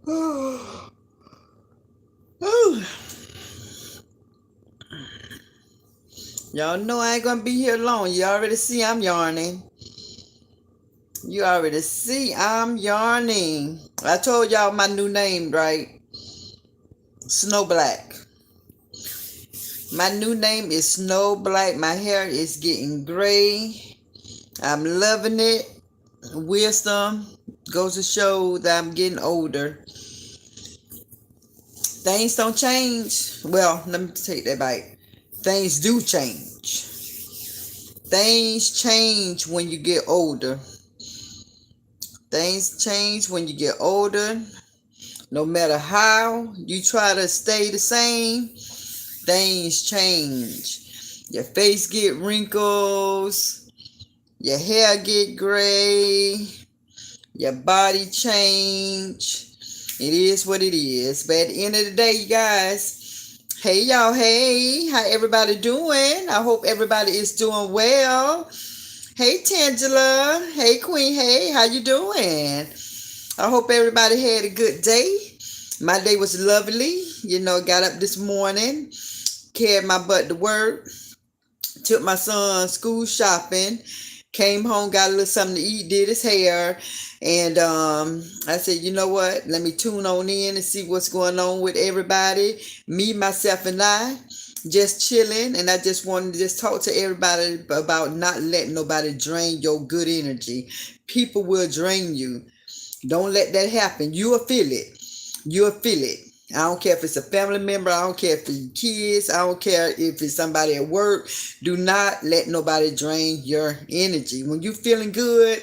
Y'all know I ain't gonna be here long. You already see I'm yarning. You already see I'm yarning. I told y'all my new name, right? Snow Black. My new name is Snow Black. My hair is getting gray. I'm loving it. Wisdom goes to show that I'm getting older. Things don't change. Well, let me take that back. Things do change. Things change when you get older. Things change when you get older. No matter how you try to stay the same, things change. Your face get wrinkles. Your hair get gray. Your body change. It is what it is. But at the end of the day, you guys, hey y'all, hey, how everybody doing? I hope everybody is doing well. Hey Tangela, hey Queen, hey, how you doing? I hope everybody had a good day. My day was lovely. Got up this morning, carried my butt to work, took my son school shopping, came home, got a little something to eat, did his hair, and I said, you know what? Let me tune on in and see what's going on with everybody. Me, myself, and I just chilling, and I just wanted to just talk to everybody about not letting nobody drain your good energy. People will drain you. Don't let that happen. You'll feel it. You'll feel it. I don't care if it's a family member. I don't care if it's kids. I don't care if it's somebody at work. Do not let nobody drain your energy. When you're feeling good,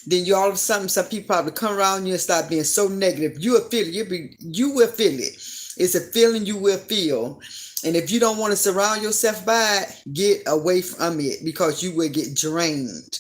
then you all of a sudden, some people probably come around you and start being so negative. You will feel it. You will feel it. It's a feeling you will feel. And if you don't want to surround yourself by it, get away from it because you will get drained.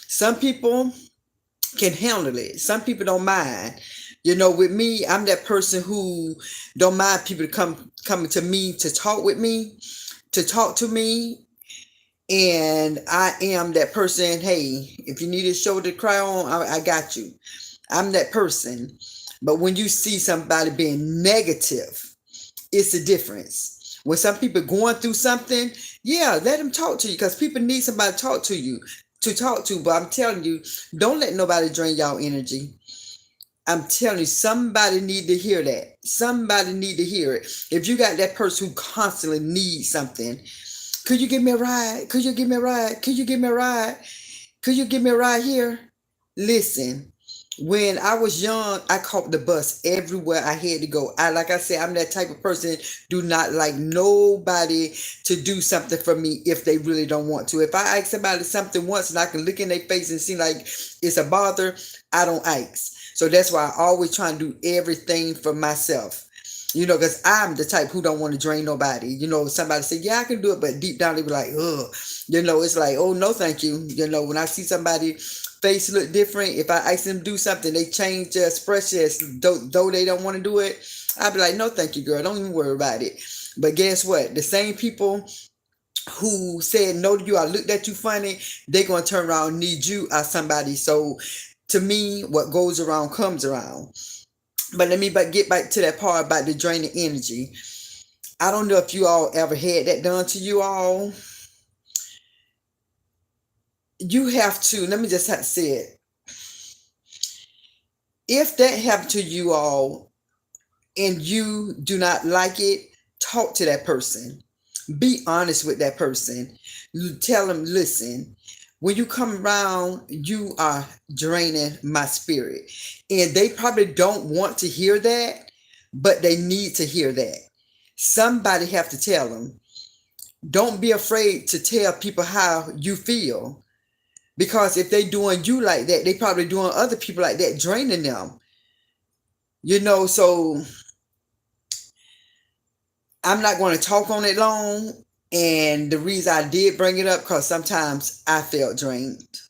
Some people can handle it. Some people don't mind. With me, I'm that person who don't mind people coming to me to talk with me, to talk to me. And I am that person, hey, if you need a shoulder to cry on, I got you. I'm that person. But when you see somebody being negative, it's a difference. When some people going through something, yeah, let them talk to you because people need somebody to talk to. But I'm telling you, don't let nobody drain y'all energy. I'm telling you, somebody need to hear that. Somebody need to hear it. If you got that person who constantly needs something, could you give me a ride? Could you give me a ride? Could you give me a ride? Could you give me a ride here? Listen, when I was young, I caught the bus everywhere I had to go. Like I said, I'm that type of person, do not like nobody to do something for me if they really don't want to. If I ask somebody something once and I can look in their face and see like it's a bother, I don't ask. So that's why I always try to do everything for myself. Because I'm the type who don't want to drain nobody. Somebody say, yeah, I can do it, but deep down they be like, ugh. It's like, oh, no, thank you. When I see somebody face look different, if I ask them to do something, they change their expression though they don't want to do it, I'd be like, no, thank you, girl. Don't even worry about it. But guess what? The same people who said no to you, I looked at you funny, they're going to turn around and need you as somebody. So to me, what goes around comes around. But let me get back to that part about the draining energy. I don't know if you all ever had that done to you all. You have to, let me just have to say it. If that happened to you all and you do not like it, talk to that person. Be honest with that person. Tell them, listen, when you come around, you are draining my spirit. And they probably don't want to hear that, but they need to hear that. Somebody have to tell them. Don't be afraid to tell people how you feel. Because if they doing you like that, they probably doing other people like that, draining them. So I'm not going to talk on it long. And the reason I did bring it up, because sometimes I felt drained.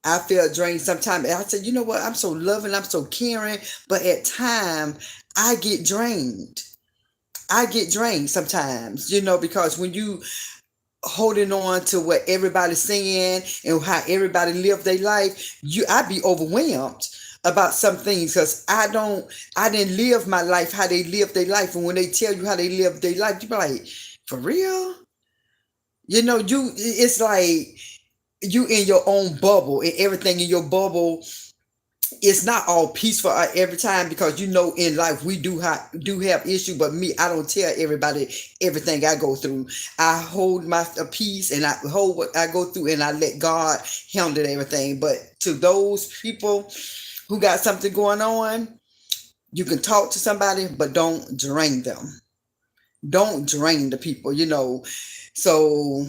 I felt drained sometimes. I said, you know what? I'm so loving. I'm so caring. But at times, I get drained. I get drained sometimes, because when you holding on to what everybody's saying and how everybody live their life, I be overwhelmed. about some things, because I didn't live my life how they live their life. And when they tell you how they live their life, you be like, for real? It's like you in your own bubble, and everything in your bubble, it's not all peaceful every time, because in life we do have issue. But me, I don't tell everybody everything I go through. I hold my peace, and I hold what I go through, and I let God handle everything. But to those people who got something going on, you can talk to somebody, but don't drain them. Don't drain the people. So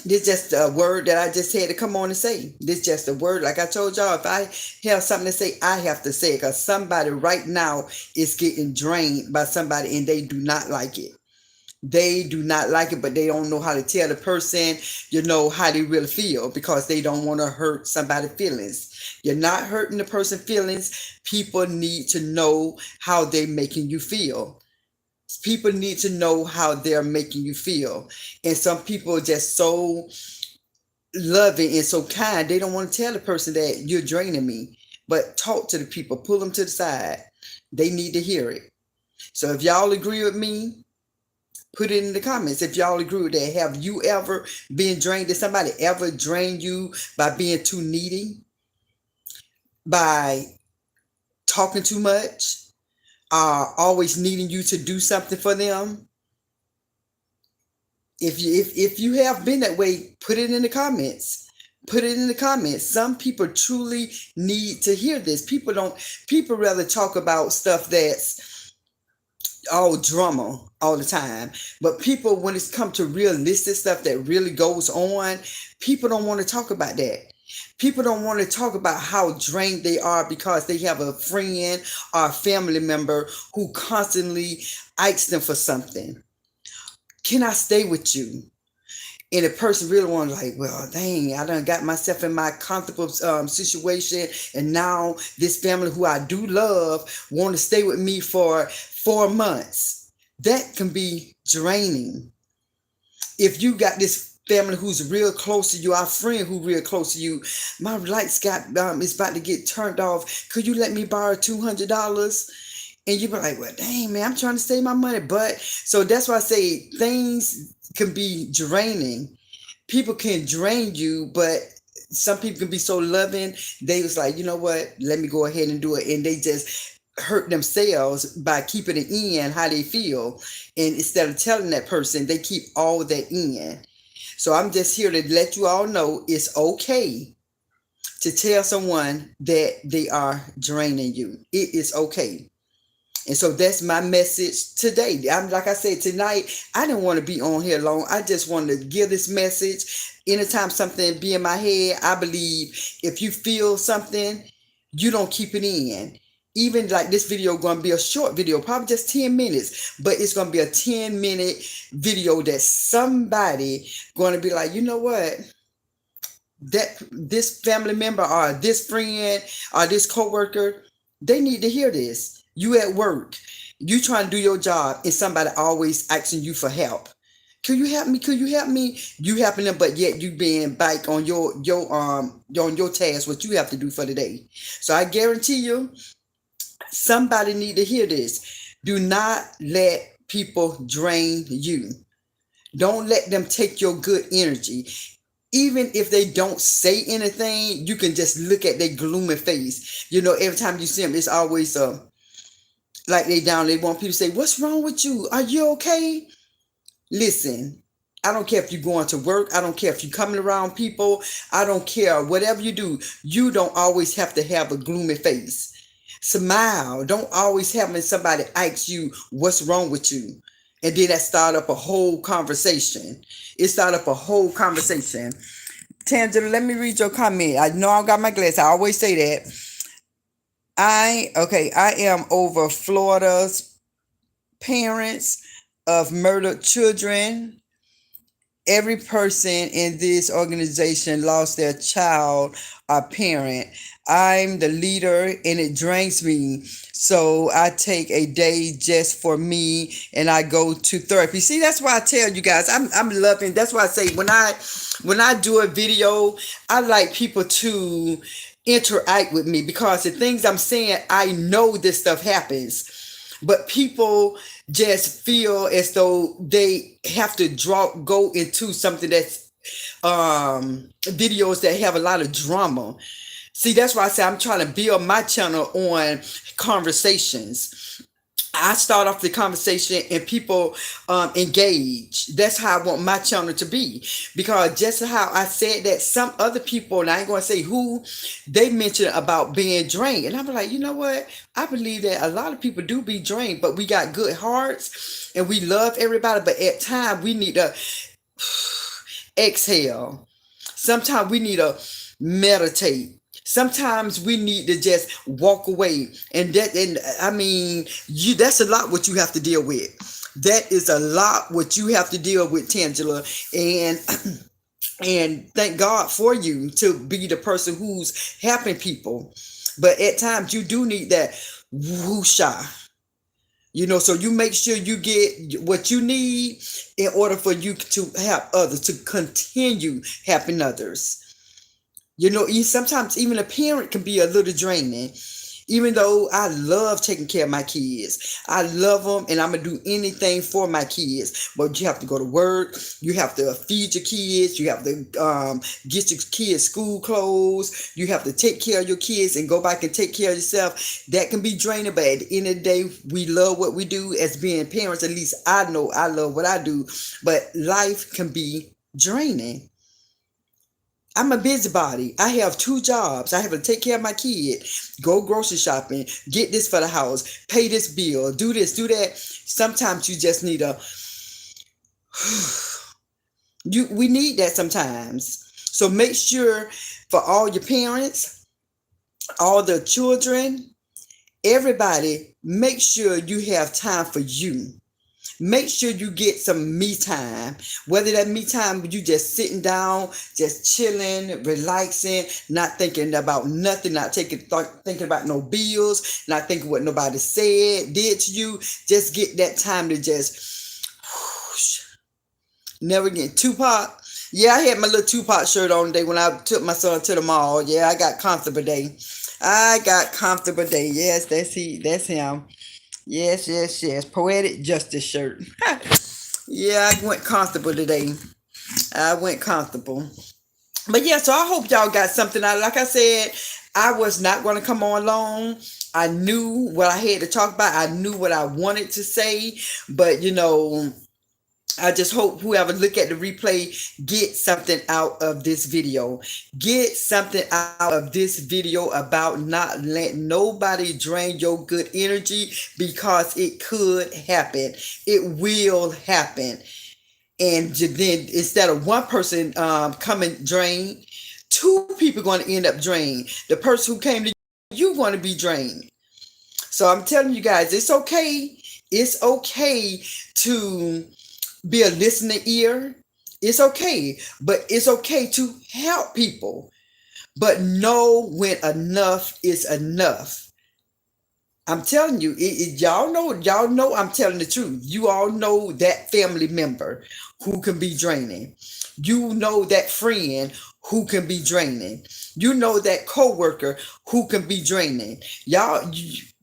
this just a word that I just had to come on and say. This just a word. Like I told y'all, if I have something to say, I have to say it, because somebody right now is getting drained by somebody, and they do not like it. They do not like it, but they don't know how to tell the person, how they really feel, because they don't want to hurt somebody's feelings. You're not hurting the person's feelings. People need to know how they're making you feel. People need to know how they're making you feel. And some people are just so loving and so kind, they don't want to tell the person that you're draining me. But talk to the people, pull them to the side. They need to hear it. So if y'all agree with me, put it in the comments. If y'all agree with that, have you ever been drained? Did somebody ever drain you by being too needy? By talking too much? Always needing you to do something for them? If you have been that way, put it in the comments. Put it in the comments. Some people truly need to hear this. People rather talk about stuff that's all drama all the time. But people, when it's come to realistic stuff that really goes on, people don't want to talk about that. People don't want to talk about how drained they are because they have a friend or a family member who constantly asks them for something. Can I stay with you? And the person really wants, like, well, dang, I done got myself in my comfortable situation, and now this family who I do love want to stay with me for 4 months. That can be draining. If you got this family who's real close to you, our friend who real close to you, my lights is about to get turned off. Could you let me borrow $200? And you be like, well, dang, man, I'm trying to save my money. But so that's why I say things can be draining. People can drain you, but some people can be so loving. They was like, you know what? Let me go ahead and do it. And they just hurt themselves by keeping it in how they feel. And instead of telling that person, they keep all that in. So I'm just here to let you all know it's okay to tell someone that they are draining you. It is okay. And so that's my message today. Like I said, tonight, I didn't want to be on here long. I just wanted to give this message. Anytime something be in my head, I believe if you feel something, you don't keep it in. Even like this video going to be a short video, probably just 10 minutes, but it's going to be a 10-minute video that somebody going to be like, you know what? That this family member or this friend or this coworker, they need to hear this. You at work, you trying to do your job, and somebody always asking you for help. Could you help me? Could you help me? You helping them, but yet you being back on your task, what you have to do for the day. So I guarantee you, somebody need to hear this. Do not let people drain you. Don't let them take your good energy. Even if they don't say anything, you can just look at their gloomy face. Every time you see them, it's always like they down. They want people to say, what's wrong with you? Are you okay? Listen, I don't care if you're going to work. I don't care if you're coming around people. I don't care. Whatever you do, you don't always have to have a gloomy face. Smile. Don't always have somebody ask you what's wrong with you. And then that start up a whole conversation. It start up a whole conversation. Tangela, let me read your comment. I know I got my glass. I always say that. I am over Florida's parents of murdered children. Every person in this organization lost their child or parent. I'm the leader and it drains me. So I take a day just for me and I go to therapy. See, that's why I tell you guys, I'm loving. That's why I say when I do a video, I like people to interact with me, because the things I'm saying, I know this stuff happens. But people just feel as though they have to go into something that's videos that have a lot of drama. See, that's why I say I'm trying to build my channel on conversations. I start off the conversation and people engage. That's how I want my channel to be. Because just how I said that, some other people, and I ain't going to say who, they mentioned about being drained. And I'm like, you know what? I believe that a lot of people do be drained, but we got good hearts and we love everybody. But at times we need to exhale. Sometimes we need to meditate. Sometimes we need to just walk away, and I mean, that's a lot what you have to deal with. That is a lot what you have to deal with, Tangela, and and thank God for you to be the person who's helping people. But at times you do need that whoosha, so you make sure you get what you need in order for you to help others, to continue helping others. Sometimes even a parent can be a little draining. Even though I love taking care of my kids, I love them, and I'm going to do anything for my kids. But you have to go to work. You have to feed your kids. You have to get your kids school clothes. You have to take care of your kids and go back and take care of yourself. That can be draining, but at the end of the day, we love what we do as being parents. At least I know I love what I do. But life can be draining. I'm a busybody. I have 2 jobs. I have to take care of my kid, go grocery shopping, get this for the house, pay this bill, do this, do that. Sometimes you just need we need that sometimes. So make sure for all your parents, all the children, everybody, make sure you have time for you. Make sure you get some me time. Whether that me time, you just sitting down, just chilling, relaxing, not thinking about nothing, not thinking about no bills, not thinking what nobody said, did to you. Just get that time to just whoosh. Never get Tupac. Yeah, I had my little Tupac shirt on today when I took my son to the mall. Yeah, I got comfortable day. Yes, that's him. Yes. Poetic Justice shirt. Yeah, I went comfortable today. But yeah, so I hope y'all got something out. Like I said, I was not going to come on long. I knew what I had to talk about. I knew what I wanted to say. But, I just hope whoever look at the replay get something out of this video. Get something out of this video about not letting nobody drain your good energy, because it could happen. It will happen. And then instead of one person coming drained, 2 people going to end up drained. The person who came to you going to be drained. So I'm telling you guys, it's okay. It's okay to be a listening ear. It's okay, but it's okay to help people. But know when enough is enough. I'm telling you, y'all know I'm telling the truth. You all know that family member who can be draining. You know that friend who can be draining. You know that coworker who can be draining. Y'all,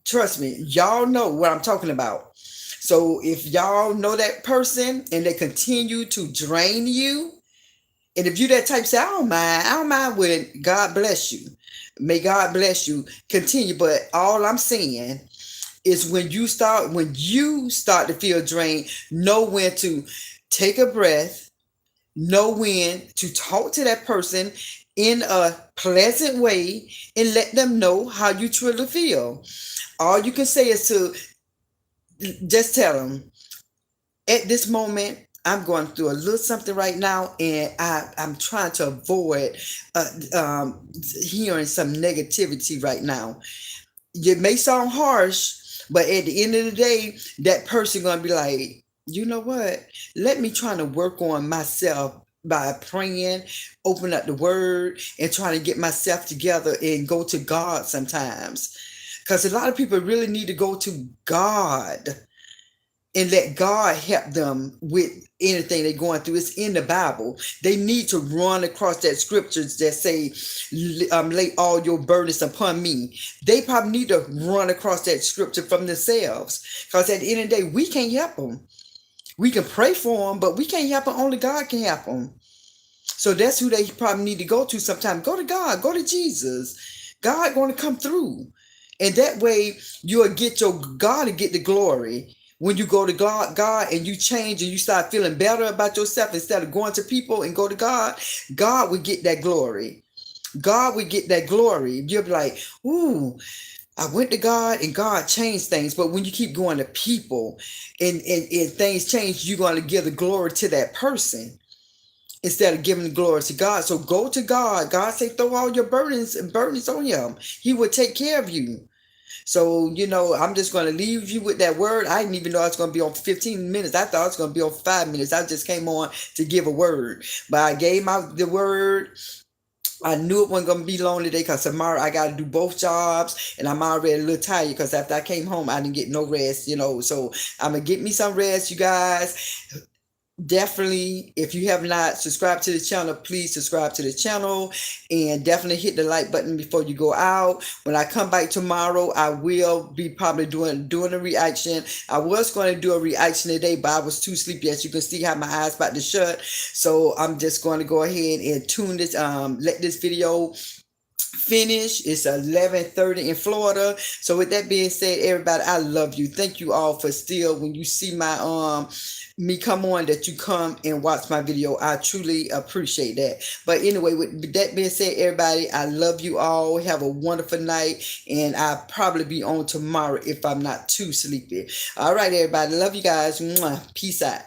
trust me, y'all know what I'm talking about. So if y'all know that person and they continue to drain you, and if you that type, say, I don't mind when God bless you. May God bless you. Continue. But all I'm saying is when you start to feel drained, know when to take a breath, know when to talk to that person in a pleasant way and let them know how you truly feel. All you can say is to just tell them, at this moment, I'm going through a little something right now, and I'm trying to avoid hearing some negativity right now. It may sound harsh, but at the end of the day, that person going to be like, you know what? Let me try to work on myself by praying, open up the word, and trying to get myself together and go to God sometimes. Because a lot of people really need to go to God. and let God help them with anything they're going through. It's in the Bible. They need to run across that scriptures that say, lay all your burdens upon me. They probably need to run across that scripture from themselves, because at the end of the day, we can't help them. We can pray for them, but we can't help them. Only God can help them. So that's who they probably need to go to sometime. Go to God. Go to Jesus. God going to come through. And that way you'll get your God to get the glory. When you go to God and you change and you start feeling better about yourself instead of going to people and go to God, God will get that glory. God will get that glory. You'll be like, ooh, I went to God and God changed things. But when you keep going to people and things change, you're going to give the glory to that person instead of giving the glory to God. So go to God. God say, throw all your burdens on him. He will take care of you. So, I'm just going to leave you with that word. I didn't even know I was going to be on 15 minutes. I thought I was going to be on 5 minutes. I just came on to give a word. But I gave out the word. I knew it wasn't going to be long today because tomorrow I got to do both jobs. And I'm already a little tired because after I came home, I didn't get no rest, So I'm going to get me some rest, you guys. Definitely, if you have not subscribed to the channel, please subscribe to the channel and definitely hit the like button before you go out. When I come back tomorrow, I will be probably doing a reaction. I was going to do a reaction today, but I was too sleepy. As you can see how my eyes about to shut. So I'm just going to go ahead and tune this, let this video finish. It's 11:30 in Florida. So with that being said, everybody, I love you. Thank you all for still, when you see my me come on, that you come and watch my video. I truly appreciate that. But anyway, with that being said, everybody, I love you all. Have a wonderful night, and I'll probably be on tomorrow if I'm not too sleepy. All right, everybody, love you guys. Mwah. Peace out.